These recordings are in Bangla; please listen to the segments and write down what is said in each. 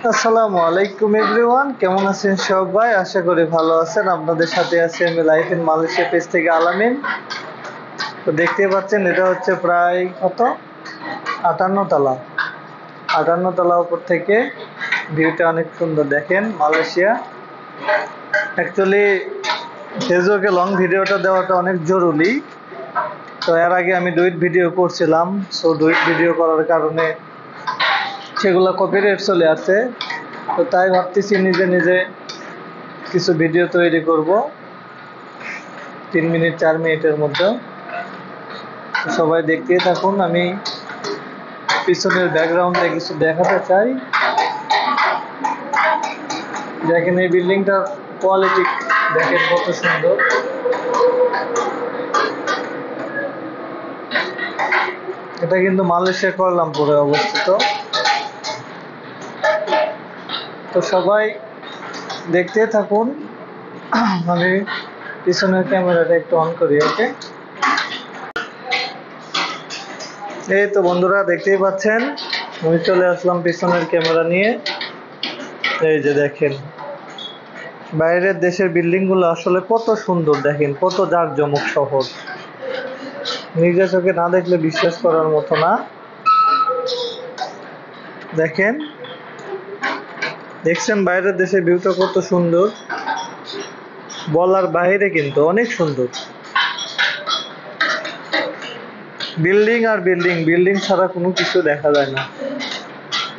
আসসালামু আলাইকুম এভরিওয়ান, কেমন আছেন সবাই? আশা করি ভালো আছেন। আপনাদের সাথে আছি আমি লাইফ ইন মালয়েশিয়া পেজ থেকে আলামিন। তো দেখতে পাচ্ছেন এটা হচ্ছে প্রায় কত 58 তলা। 58 তলা উপর থেকে ভিউটা অনেক সুন্দর। দেখেন মালয়েশিয়া। অ্যাকচুয়ালি ফেসবুকে লং ভিডিওটা দেওয়াটা অনেক জরুরি। তো এর আগে আমি ডুইট ভিডিও করছিলাম, সো ডুইট ভিডিও করার কারণে সেগুলো কপিরাইট চলে আসে। তো তাই ভাবতেছি নিজে নিজে কিছু ভিডিও তৈরি করব 3 মিনিট 4 মিনিটের মধ্যে। সবাই দেখতেই থাকুন। আমি পিছনের ব্যাকগ্রাউন্ডে কিছু দেখাতে চাই। দেখেন এই বিল্ডিংটার কোয়ালিটি, দেখেন কত সুন্দর। এটা কিন্তু মালয়েশিয়া কুয়ালালামপুরে অবস্থিত। তো সবাই দেখতে থাকুন। আমি পিছনের ক্যামেরাটা একটু অন করি। ওকে, এই তো বন্ধুরা দেখতেই পাচ্ছেন আমি চলে আসলাম পিছনের ক্যামেরা নিয়ে। এই যে দেখেন বাইরের দেশের বিল্ডিং গুলো আসলে কত সুন্দর, দেখেন কত জাঁকজমক শহর। নিজের চোখে না দেখলে বিশ্বাস করার মতো না। দেখেন, দেখছেন বাইরের দেশের ভিউটা কত সুন্দর, বলার বাইরে, কিন্তু অনেক সুন্দর। বিল্ডিং আর বিল্ডিং, বিল্ডিং ছাড়া কোনো কিছু দেখা যায় না,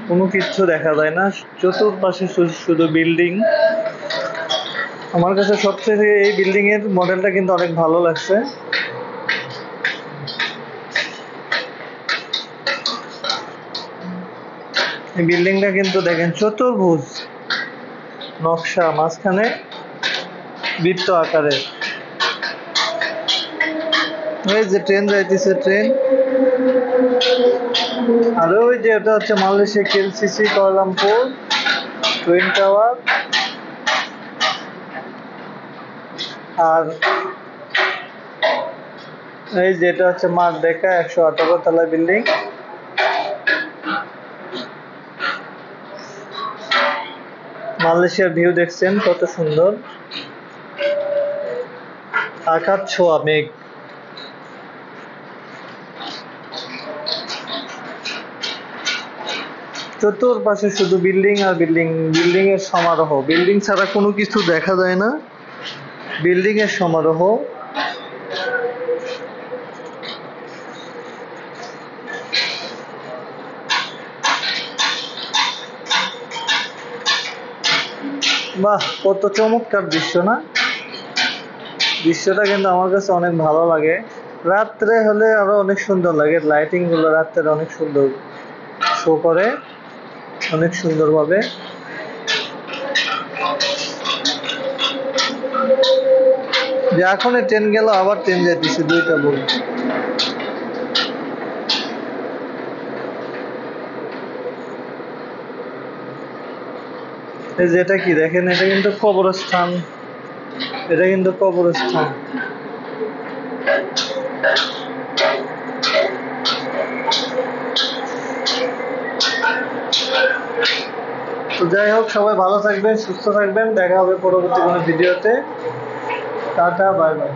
কোনো কিছু দেখা যায় না। চতুর্পাশে শুধু বিল্ডিং। আমার কাছে সবচেয়ে এই বিল্ডিং এর মডেলটা কিন্তু অনেক ভালো লাগছে। এই বিল্ডিংটা কিন্তু দেখেন চতুর্ভুজ নকশা, মাঝখানে বৃত্ত আকারে। ওই যে ট্রেন যাইতেছে, ট্রেন। আর ওই যে এটা হচ্ছে Malaysia KLCC Kuala Lumpur twin tower. আর এই যে এটা হচ্ছে মারডেকা 118 তলা বিল্ডিং। মালয়েশিয়ার ভিউ দেখছেন কত সুন্দর, আকাশ ছোঁয়া মেঘ। চতুর্পাশে শুধু বিল্ডিং আর বিল্ডিং, বিল্ডিং এর সমারোহ। বিল্ডিং ছাড়া কোনো কিছু দেখা যায় না, বিল্ডিং এর সমারোহ। বাহ, কত চমৎকার দৃশ্য না? দৃশ্যটা কিন্তু আমার কাছে অনেক ভালো লাগে। রাত্রে হলে আরো অনেক সুন্দর লাগে। লাইটিং গুলো রাত্রে অনেক সুন্দর শো করে, অনেক সুন্দরভাবে। যে এখন ট্রেন গেল, আবার ট্রেন যাইতেছে, দুইটা বল। এই যে এটা কি দেখেন, এটা কিন্তু কবরস্থান, এটা কিন্তু কবরস্থান। তো যাই হোক, সবাই ভালো থাকবেন, সুস্থ থাকবেন। দেখা হবে পরবর্তী কোনো ভিডিওতে। Tata, bye bye.